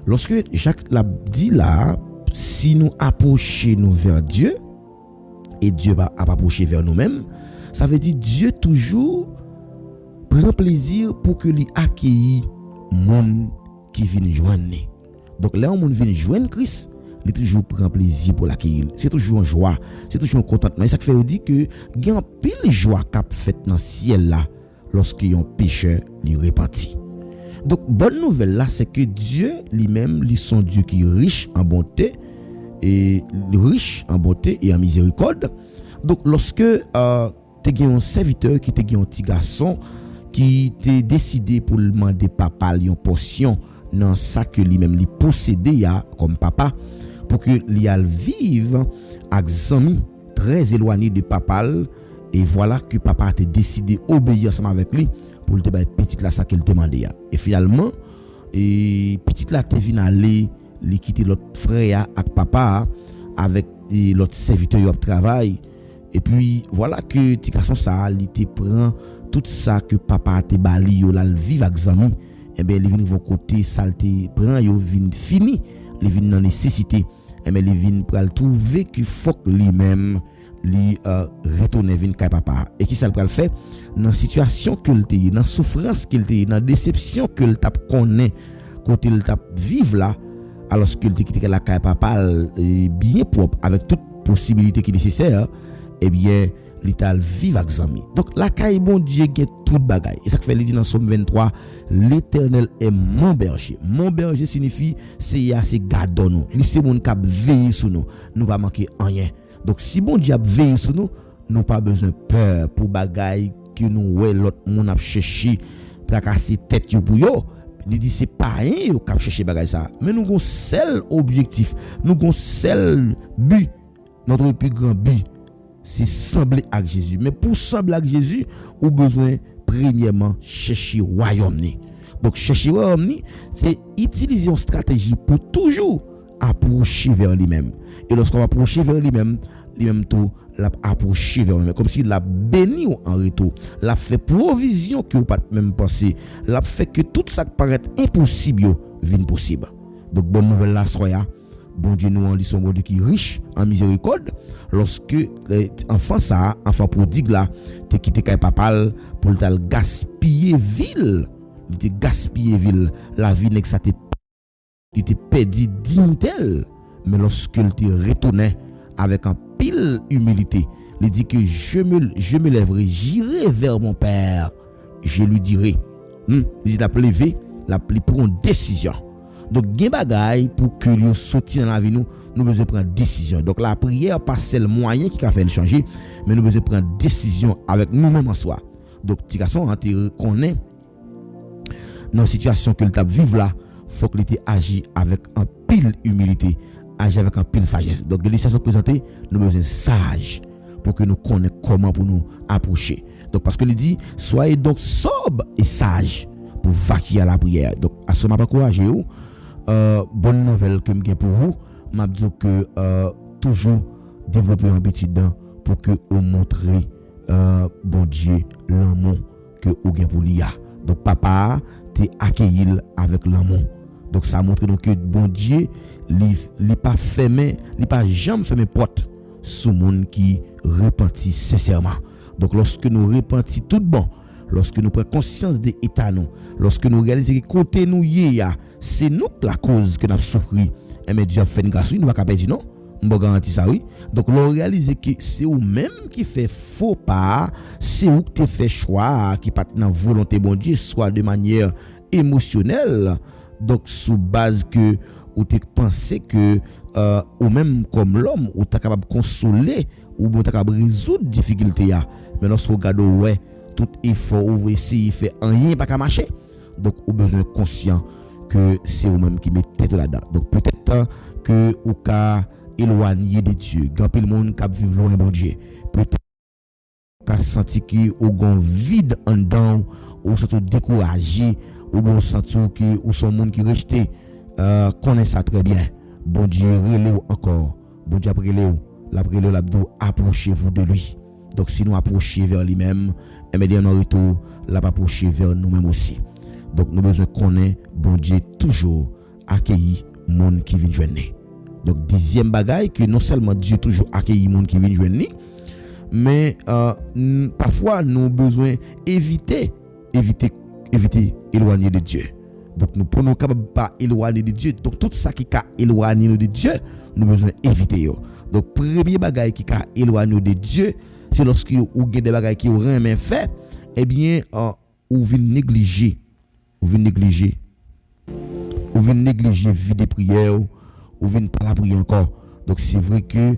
Lorsque Jacques l'a dit là, si nous approchons nous vers Dieu et Dieu va approcher vers nous-mêmes, ça veut dire Dieu toujours prend plaisir pour que lui accueille monde qui vient joindre. Donc là où monde vient joindre Christ, il toujours prend plaisir pour l'accueillir. C'est toujours en joie, c'est toujours en contentement. Et ça fait dire que il y a pile joie qu'a fait dans ciel là lorsque un pécheur lui repentit. Donc bonne nouvelle là c'est que Dieu lui-même lui son Dieu qui est riche en bonté et en miséricorde. Donc lorsque tu as un serviteur qui te un petit garçon qui t'a décidé pour demander papa une portion dans ça que lui-même lui possédait comme papa pour que lui al vivre avec amis très éloignés de papa et voilà que papa a décidé obéir ensemble avec lui pour le petit là ça qu'il demandait et finalement et petit là te vinn aller li quitter l'autre frère avec papa avec l'autre serviteur au travail et puis voilà que petit garçon ça il te prend tout ça que papa te bali yo là vivre avec amis et ben il vinn vont côté ça te prend yo vinn fini il vinn dans nécessité et ben il vinn pral trouver que faut lui-même li retourner vinn kay papa et qui ça le faire dans situation que il était dans souffrance qu'il était dans déception que il t'a connaît côté il t'a vivre là alors qu'il était quitté la kay papa bien propre avec toute possibilité qui est nécessaire et bien l'étal vivre avec amis. Donc la kay bon Dieu get tout bagaille et ça fait dit dans Somme 23 l'Éternel est mon berger. Mon berger signifie c'est gardon nous. Lui c'est mon cap veiller sur nous pas manquer rien. Donc si bon Dieu veille sur nous pas besoin peur pour bagaille que nous ouais l'autre monde a cherché tracasser tête yo pour yo. Il dit c'est pas rien yo cap chercher bagaille ça, mais nous avons seul objectif, nous avons seul but, notre plus grand but c'est sembler avec Jésus. Mais pour sembler avec Jésus, on a besoin premièrement chercher royaume ni. Donc chercher royaume ni, c'est utiliser une stratégie pour toujours approcher vers lui-même. Et lorsqu'on va approcher vers lui-même tout l'a approché vers lui-même comme s'il l'a béni en retour, l'a fait provision que vous pas même penser, l'a fait que tout ça qui paraît impossible vienne possible. Donc bonne nouvelle là soya. Bon Dieu nous en lit son bon Dieu qui est riche en miséricorde lorsque enfant prodigue là te quitté kay papa pour t'al gaspiller ville, il te gaspiller ville, la vie n'est que ça te il te perdu dignité mais lorsque il te retournait avec un pile humilité, il dit que je me lèverai, j'irai vers mon père, je lui dirai. Il dit la lever, la pour une décision. Donc gen bagay pour que nous sortir dans la vie nous besoin prendre décision. Donc la prière pas c'est le moyen qui va faire le changer, mais nous besoin prendre décision avec nous-mêmes en soi. Donc petit garçon tu connais dans la situation que le t'a vivre là, faut que tu agis avec un pile humilité, agir avec un pile sagesse. Donc les situations présentées, nous besoin sage pour que nous connaissions comment pour nous approcher. Donc parce que il dit soyez donc sobre et sage pour vaquer à la prière. Donc à ce moment encourager vous bonne nouvelle que j'ai pour vous, m'a dit que toujours développer une habitude pour que vous montrez bon Dieu l'amour que vous avez pour lui. Donc papa t'es accueilli avec l'amour. Donc ça montre donc que bon Dieu il pas fermé, il pas jamais fermé porte sur monde qui repentit sincèrement. Donc lorsque nous repentons tout bon, lorsque nous prenons conscience de l'état nous, lorsque nous réalisons que côté nous c'est nous la cause que nous avons souffert, et mais Dieu a fait une grâce, nous ne va pas perdre non. Je garantis ça oui. Donc l'on réalise que c'est vous même qui fait faux pas, c'est vous qui fait choix qui pas dans volonté bon Dieu, soit de manière émotionnelle. Donc sous base que ou tu pensé que ou même comme l'homme ou tu capable de consoler ou tu capable de résoudre difficulté là. Mais lorsque vous regardez ouais, tout effort ou essayer faire rien pas marcher. Donc vous besoin conscient que c'est vous même qui mettez tout là-dedans. Donc peut-être que ou ka éloigné de Dieu, grand pile monde qui vivre loin bon Dieu. Peut-être qu'a senti que ou gon vide en dedans ou surtout découragé ou gon senti que ou son monde qui rejeté connaît ça très bien. Bon Dieu relève encore. Bon Dieu relève la relève l'abdou approchez-vous de lui. Donc si nous approcher vers lui-même, et bien en retour la approcher vers nous-mêmes aussi. Donc nous besoin connaître bon Dieu toujours accueillir monde qui vient joindre. Donc dixième bagaille que non seulement Dieu toujours accueillir monde qui vient joindre, mais parfois nous besoin éviter éloigner de Dieu. Donc nous pour nous capable pas éloigner de Dieu. Donc tout ça qui ca éloigner nous de Dieu, nous besoin éviter yo. Donc premier bagaille qui ca éloigner de Dieu, c'est lorsque ou gen des bagailles qui rien mais fait, eh bien ou vient négliger vie de prière ou vient pas la prière encore. Donc c'est vrai que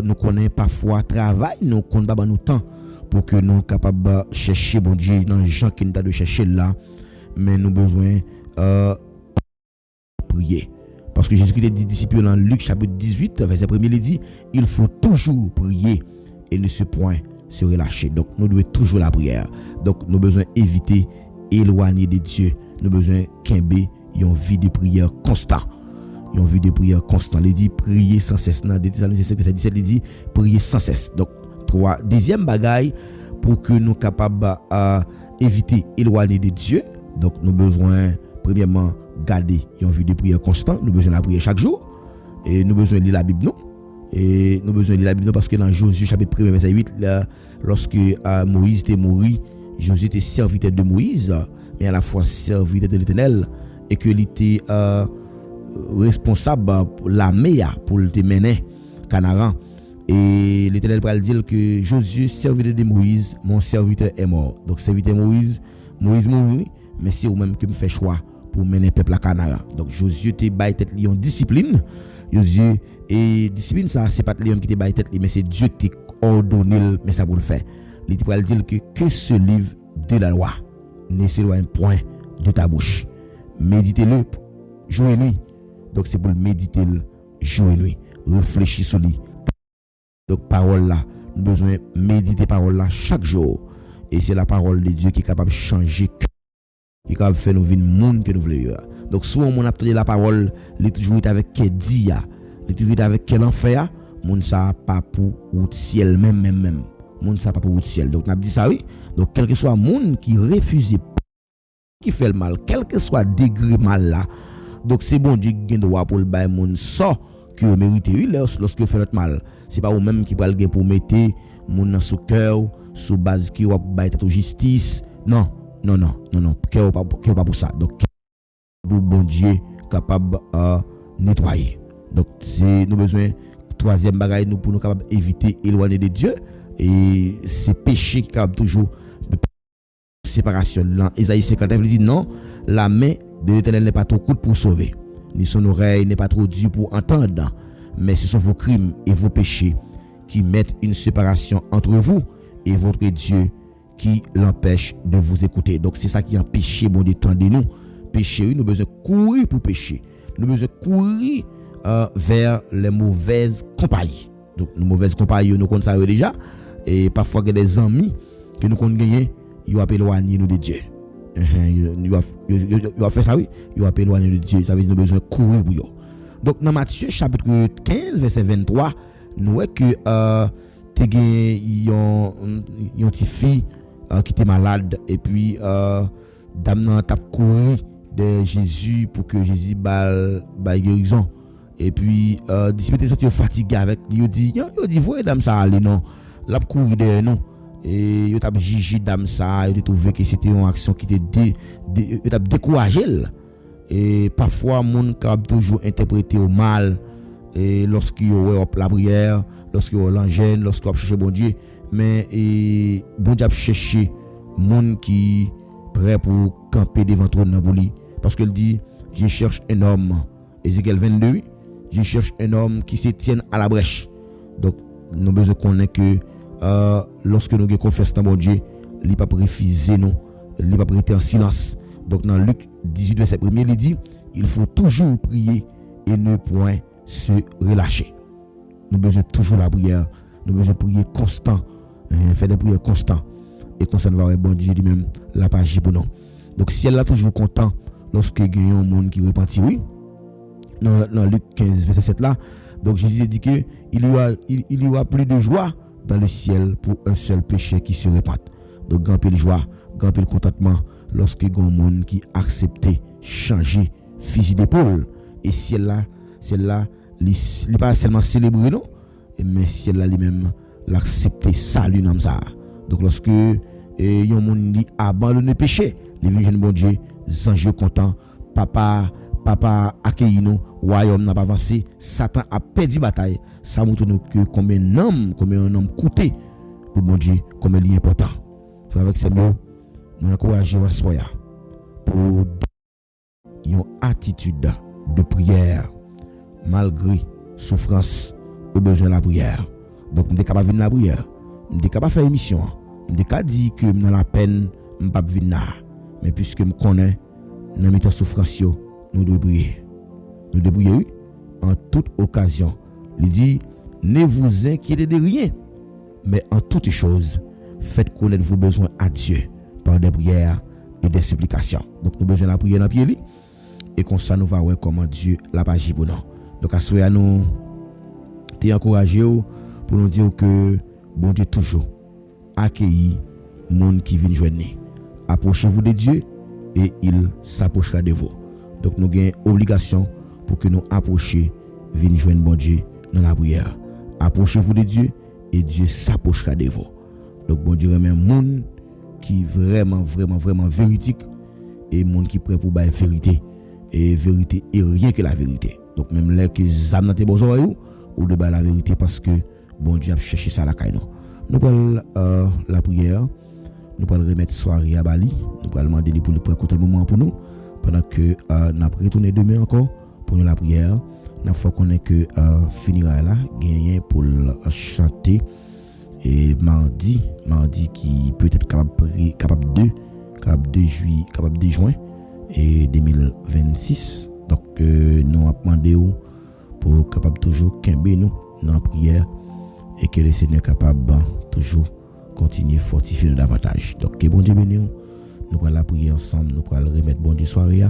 nous connaissons parfois travail, nous connaissons pas nous temps pour que nous capable de chercher bon Dieu dans les gens qui nous de chercher là, mais nous besoin prier. Parce que Jésus-Christ dit disciples dans Luc chapitre 18 verset 1, il dit il faut toujours prier et ne se point se relâcher. Donc nous devons toujours la prière. Donc nous besoin éviter éloigner de Dieu. Nous besoin kembe une vie de prière constant. Une vie de prière constant. Il dit prier sans cesse. Dans Thessaloniciens 5:17 il dit prier sans cesse. Donc deuxième bagaille pour que nous capables éviter éloigner de Dieu. Donc nous besoin premièrement garder une vie de prière constant. Nous besoin la prière chaque jour et nous besoin lire la Bible nous. Et nous besoin de la Bible parce que dans Josué chapitre 1 verset 8 là, lorsque Moïse était mort, Josué était serviteur de Moïse mais à la fois serviteur de l'Éternel et que il était responsable pour l'armée pour le mener Canaan. Et l'Éternel va dire que Josué serviteur de Moïse, mon serviteur est mort. Donc serviteur Moïse mort mais c'est vous-même qui me fait choix pour mener le peuple à Canaan. Donc Josué te bail tête lion discipline. Josué et discipline ça c'est pas l'homme qui te bail tête mais c'est Dieu qui t'a ordonné mais ça pour le faire. Il va dire que ce livre de la loi ne s'éloigne point de ta bouche. Méditez-le jour et nuit. Donc c'est pour le méditer jour et nuit. Réfléchis sur lui. Donc parole là, nous besoin méditer parole là chaque jour et c'est la parole de Dieu qui est capable de changer, qui est capable de faire nous vivre le monde que nous voulons. Donc souvent on a entendu la parole, il toujours avec quel dia, il toujours avec quel enfer, monde ça pas pour le ciel même. Monde ça pas pour le ciel. Donc on a dit ça oui. Donc quel que soit monde qui refuse qui fait le mal, quel que soit degré mal là. Donc c'est bon Dieu qui a droit pour le bail monde ça que vous méritez lorsque vous faites notre mal. C'est pas vous même qui parle pour mettre monde dans sous cœur sous base qui va bailler ta justice. Non, cœur pas pour ça. Donc pour bon Dieu capable nettoyer. Donc c'est nous besoin troisième bagaille nous pour nous capable éviter éloigner de Dieu et c'est péché qui capable toujours séparation. Dans Ésaïe 51 il dit non, la main de l'Éternel n'est pas trop courte pour sauver, ni son oreille n'est pas trop dure pour entendre, mais ce sont vos crimes et vos péchés qui mettent une séparation entre vous et votre Dieu qui l'empêche de vous écouter. Donc c'est ça qui empêche bon de tendre nous. Péché, oui, nous besoin courir pour pécher. Nous besoin courir vers les mauvaises compagnies. Donc nos mauvaises compagnies nous connaissons ça déjà et parfois il y a des amis que nous connaissons gagner, ils ont éloigné nous de Dieu. Ils ont fait ça oui, ils ont éloigné nous de Dieu, ça veut dire nous besoin courir pour eux. Donc dans Matthieu chapitre 15 verset 23, nous voyons que tu as une petite fille qui était malade et puis dame nan t'a couru de Jésus pour que Jésus baille guérison. Et puis disciple sorti fatigué avec lui, il dit voyez dame ça aller non, l'a courir derrière nous et il t'a jugé dame ça, il trouvé que c'était une action qui était t'a découragé. Et parfois monde capable toujours interpréter au mal et lorsqu'il y la prière, lorsqu'il y l'angèle, lorsqu'il chercher bon Dieu, mais bon Dieu chercher monde qui prêt pour camper devant trône pour lui parce qu'il dit je cherche un homme. Ézéchiel 22, je cherche un homme qui se tienne à la brèche. Donc nous besoin connaître que lorsque nous confessons dans bon Dieu, il pas refuser nous, il pas rester en silence. Donc dans Luc 18 verset 1, il dit il faut toujours prier et ne point se relâcher. Nous besoin toujours la prière, nous besoin prier constant, faire des prières constantes et comme ça nous va avoir bon Dieu lui-même la page pour nous. Donc si elle est toujours content lorsque il y a un monde qui repentit, oui. Dans Luc 15 verset 7 là, donc Jésus dit que il y aura plus de joie dans le ciel pour un seul péché qui se répand. Donc grand peu de joie, grand peu de contentement lorsque il y a un monde qui accepte changer fusil d'épaule et celle-là il pas seulement célébrer non, mais celle-là lui-même l'accepter salut dans ça. Donc lorsque y a un monde qui abandonne le péché, les vieux bon Dieu, anges content, papa accueilli nous, royaume n'a pas avancé, Satan a perdu bataille. Ça montre que combien un homme coûté pour bon Dieu, combien il est important. C'est avec ces mots, nous encourageons à soya pour une attitude de prière malgré souffrance ou besoin de la prière. Donc nous sommes capables de venir la prière, nous sommes capables de faire émission, nous sommes capables de dire que dans la peine, nous ne pouvons pas venir. Mais puisque nous connaissons dans mes souffrance, nous devons prier. Nous devons prier en toute occasion. Il dit, ne vous inquiétez de rien, mais en toutes choses, faites connaître vos besoins à Dieu par des prières et des supplications. Donc nous avons besoin de la prière dans le pied et comme ça nous va voir comment Dieu l'a pas agi pour nous. Donc à ce nous t'es encouragé pour nous dire que bon Dieu toujours accueillit monde qui vient joindre. Approchez-vous de Dieu et il s'approchera de vous. Donc nous avons obligation pour que nous approchions, venir joindre bon Dieu dans la prière. Approchez-vous de Dieu et Dieu s'approchera de vous. Donc bon Dieu remet un monde qui vraiment véridique et monde qui prêt pour la vérité. Et vérité et rien que la vérité. Donc même là que zam dans tes beaux oreilles ou de la vérité parce que bon Dieu a cherché ça la caille. Nous prenons la prière, nous prenons remettre soirée à Bali, nous prenons demander pour le prendre le moment pour nous pendant que nous allons retourner demain encore pour nous la prière. Nous faut qu'on ait que finira là gagner pour chanter et mardi qui peut être capable de juin et 2026. Donc nous avons demandé pour capable toujours camber nous dans la prière et que le Seigneur capable toujours continuer à fortifier nous davantage. Donc que bon Dieu bénisse nous allons la prier ensemble, nous allons remettre bon Dieu soirée, nous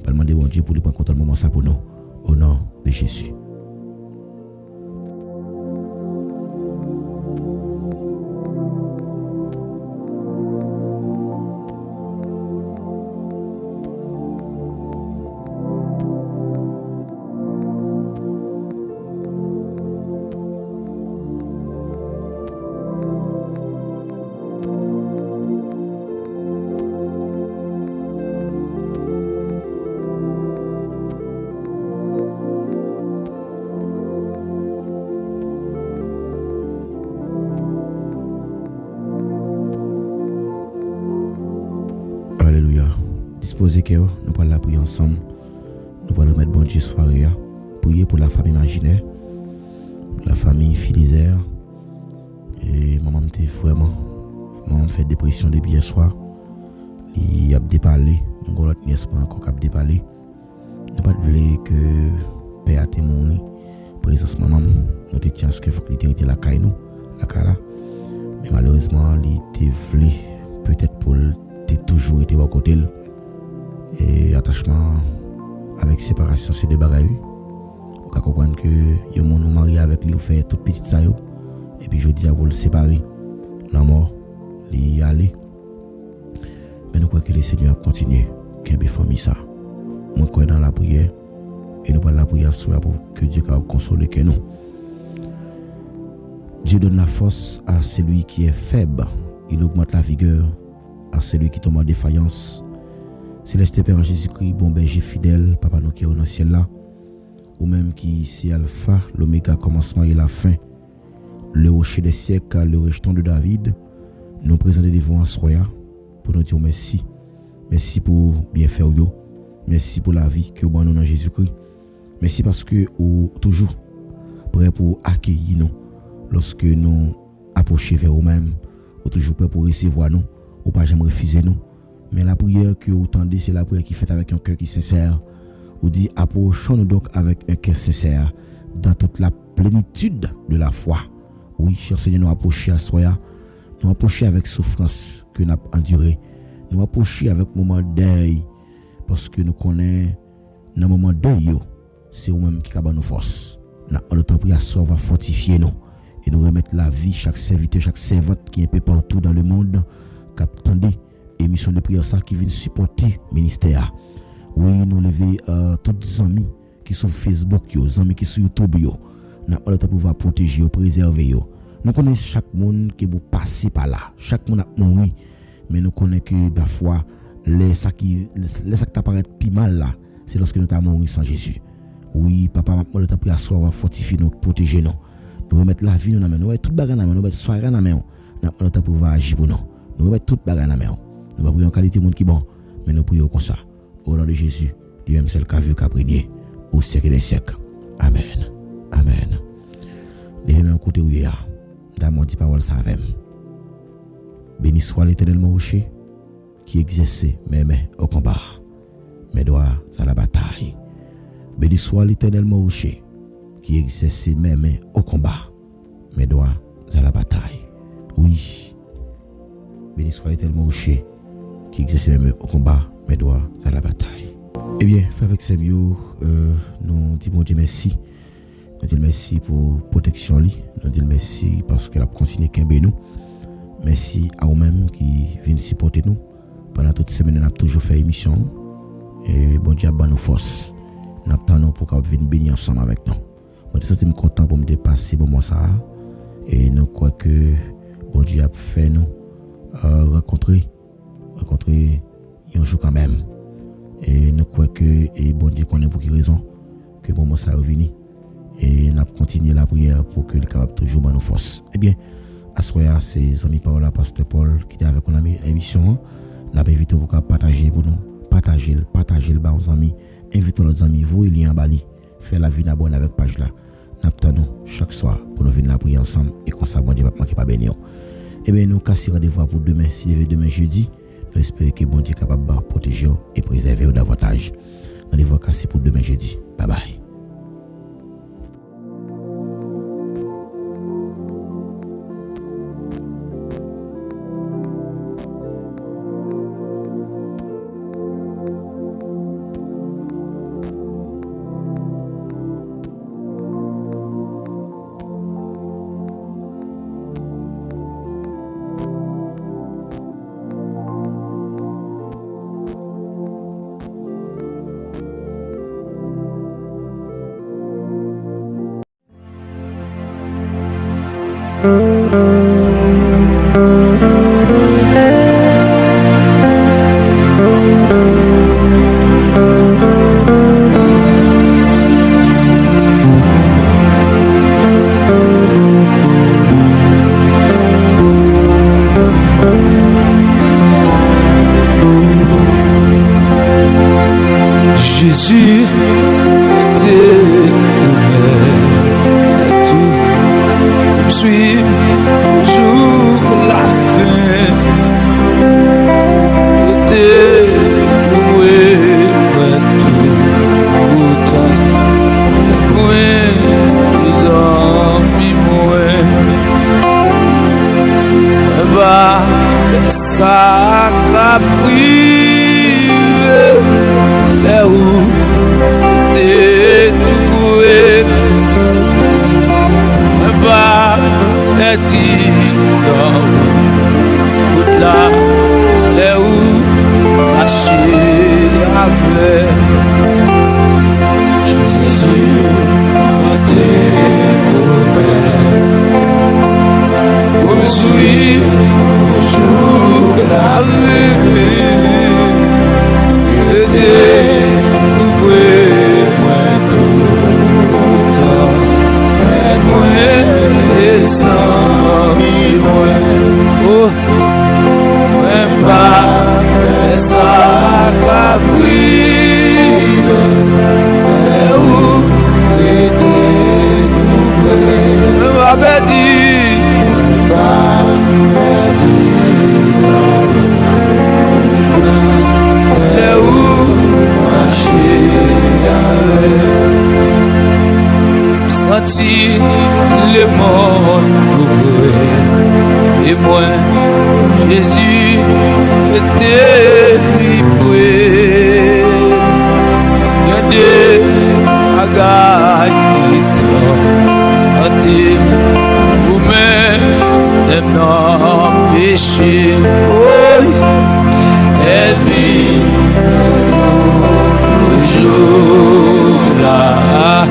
allons demander bon Dieu pour lui prendre compte le moment ça pour nous au nom de Jésus. Disposez que nous allons la prier ensemble. Nous allons mettre bon Dieu soirée. Prier pour la famille imaginaire, la famille Filizer. Et maman était vraiment maman fait dépression depuis hier soir. Il a déparlé, mon l'autre nièce pas encore cap déparlé. Nous pas voulu que père a été mort. Présence maman, nous te tient ce que faut que il était la caille nous, la cara. Mais malheureusement, il était voulu peut-être pour toujours été à côté et attachement avec séparation c'est des bagages. On peut comprendre que yo mon nous marié avec lui, on fait toute petite ça yo et puis je dis à vous le séparer. La mort, il y aller. Mais nous croyons que le Seigneur continue qu'un famille ça. Nous croyons dans la prière et nous parlons de la prière soit pour que Dieu puisse consoler que nous. Dieu donne la force à celui qui est faible. Il augmente la vigueur à celui qui tombe en défaillance. Céleste Père en Jésus-Christ, bon berger fidèle, Papa nous qui est dans le ciel là, ou même qui c'est Alpha, l'Oméga, commencement et la fin, le rocher des siècles, le rejeton de David, nous présenter devant Asroya pour nous dire merci. Merci pour bien faire yo. Merci pour la vie que vous avez dans Jésus-Christ. Merci parce que vous toujours prêt pour accueillir nous lorsque nous approchons vers vous-même. Vous toujours prêt pour recevoir nous. Ou pas jamais refuser nous. Mais la prière que vous tendez, c'est la prière qui fait avec un cœur qui est sincère. Vous dit approchons-nous donc avec un cœur sincère dans toute la plénitude de la foi. Oui, cher Seigneur, nous approcher à Soya, nous approcher avec souffrance que nous avons endurée, nous approcher avec moment deuil, parce que nous connaissons dans le moment deuil, c'est vous-même qui a nos forces. Nous temps prier à Soya va fortifier nous et nous remettre la vie, chaque serviteur, chaque servante qui est un peu partout dans le monde, qui attendait émission de prière ça qui vient supporter le ministère. Oui, nous lever tous les amis qui sont sur Facebook, les amis qui sont sur YouTube, nous avons le temps pour protéger, préserver. Nous connaissons chaque monde qui est passé par là. Chaque monde a mouru. Mais nous connaissons que parfois, les ça qui apparaît plus mal là, c'est lorsque nous avons mouru sans Jésus. Oui, papa, nous avons le temps pour asseoir, fortifier nous, protéger nous. Nous remettre la vie dans la main. Nous remettre toute bagarre dans la main. Nous remettre soirée dans la main. Nous avons le temps pour agir pour nous. Nous remettre toute bagarre dans la main. Nous ne prions en qualité de monde qui bon, mais nous prions comme ça. Au nom de Jésus, Dieu même celle qui a vu, qui a prié, au siècle des siècles. Amen. Amen. Levez-moi côté où il y a. Dans mon dit parole ça avec. Béni soit l'Éternel mon rocher, qui exerçait mes mains au combat, mes doigts à la bataille. Béni soit l'Éternel mon rocher, qui exerçait mes mains au combat, mes doigts à la bataille. Oui. Béni soit l'Éternel mon rocher, qui exerçait mes mains au combat, mes doigts à la bataille. Eh bien, avec ces mots, nous disons Dieu merci. Nous disons merci pour protection. Nous disons merci parce qu'elle a continué à nous. Merci à vous-même qui viennent supporter nous. Pendant toute semaine, nous avons toujours fait émission. Et bon Dieu a nos forces. Nous attendons pour qu'on vienne bénir ensemble avec nous. Je suis content pour me dépasser pour moi ça. Et nous croyons que bon Dieu a fait nous rencontrer un jour quand même. Et nous croyons que et bon Dieu connaît pour quelle raison que bon moi ça revenu. Et nous continuer la prière pour que le capable toujours dans nos forces. Eh bien, à ce moment-là, c'est amis Paola, Pasteur Paul qui était avec nous dans l'émission. Nous avons invité vous à partager pour nous. Partager le bas aux amis. Invitez nos amis, vous et en Bali. Faire la vie d'abonner avec page là. Nous attendons chaque soir pour nous venir la prière ensemble et qu'on s'abonne pas manquer pas bénir. Eh bien, nous cassons rendez-vous pour demain, si demain jeudi. Nous espérons que bon Dieu est capable de protéger et préserver davantage. Rendez-vous cassé pour demain jeudi. Bye bye. Jésus était tout, me suivre jusqu'à la fin. pas ça privé les où t'es tout pas petit dans là les où caché avec Jésus tes promesses comme suis toujours la vie et découvrir tout moi sans moi oh même pas ça capri où était tout m'a perdu senti le monde couvrir et moi Jésus était livré regardez agaille ou même non péché oh elle vit toujours là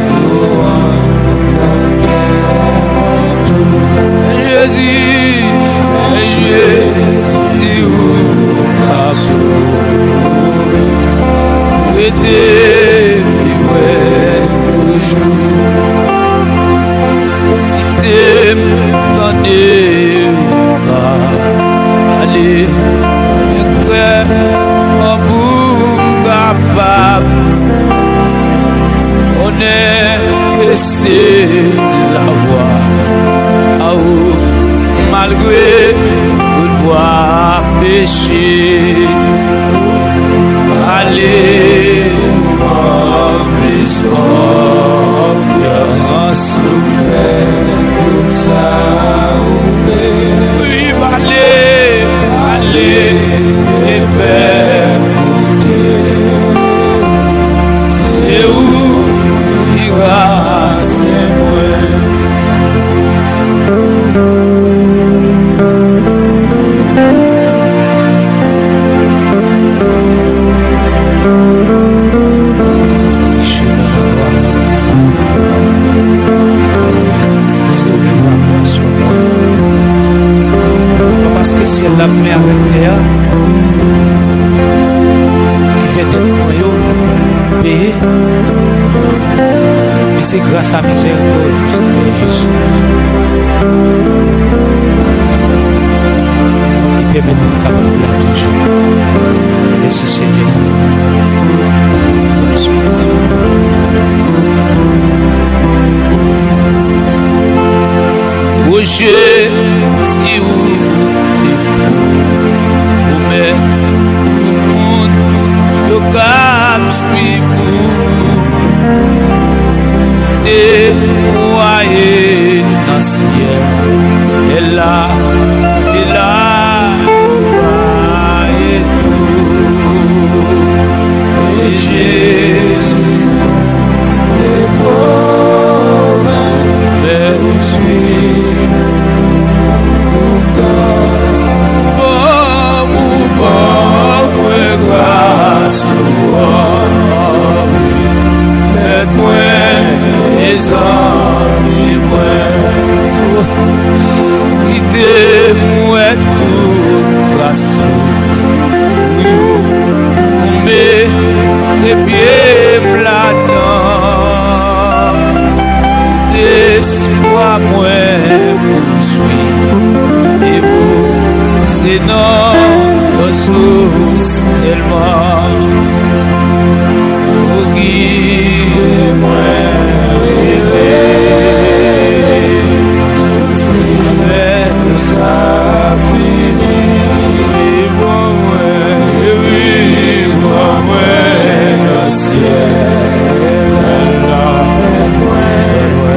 Jésus où la foule était toujours il t'aime tendez pas allez prêt en bout capable on est laissé la voix malgré une voix péché allez en plus confiance tout ça oui allez et faire c'est où ira c'est moi si elle l'a fait avec terre, il fait tout royaume payer. Mais c'est grâce à miséricorde du Seigneur Jésus qui permet de nous capable là toujours. Merci Seigneur. Roger, si vous mais tout le monde le cap suivre et voyez dans le ciel et là c'est là et tout et Jésus est promesse mais suis grâce moi les amis moi idée moi tout trace mais les pieds là-dedans d'espoir moi poursuit et vous c'est notre ressource tellement pour guider moi ça finit vivre moi dans le ciel là moi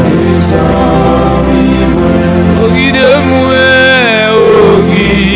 les amis moi guide moi guide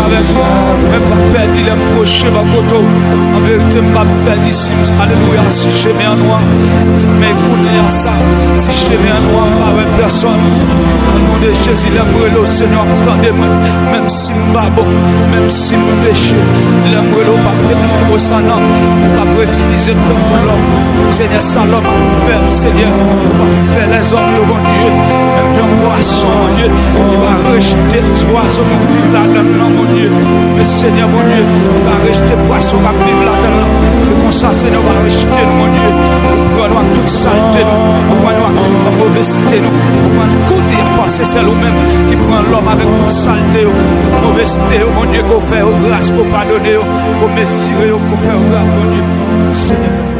avec vous. Même pas perdre l'improché, ma koto. En vérité, pas perdre ici. Alléluia, si je mets en noir, ça m'écoute à ça. Si je mets en noir, pas avec personne. Au nom de Jésus, l'aimerait le Seigneur, attendez-moi. Même si je pas bon, même si je péché, l'aimerait le pas de ça, non. Pas refuser ton l'homme. Seigneur, ça l'homme fait, Seigneur, pas faire les hommes, mon Dieu. Même un poisson, mon Dieu, il va rejeter les oiseaux qui vivent là-dedans, mon Dieu. Mais Seigneur, mon Dieu, il va rejeter les poissons qui vivent là-dedans. C'est comme ça, Seigneur, va rejeter nous, mon Dieu. Nous prenons toute saleté, nous prenons toute mauvaiseté, nous prenons côté à passer, c'est nous-mêmes qui prenons l'homme avec toute saleté, toute mauvaiseté, mon Dieu, qu'on fait grâce, qu'on pardonne, qu'on mesure, qu'on fait grâce, mon Dieu. Seigneur.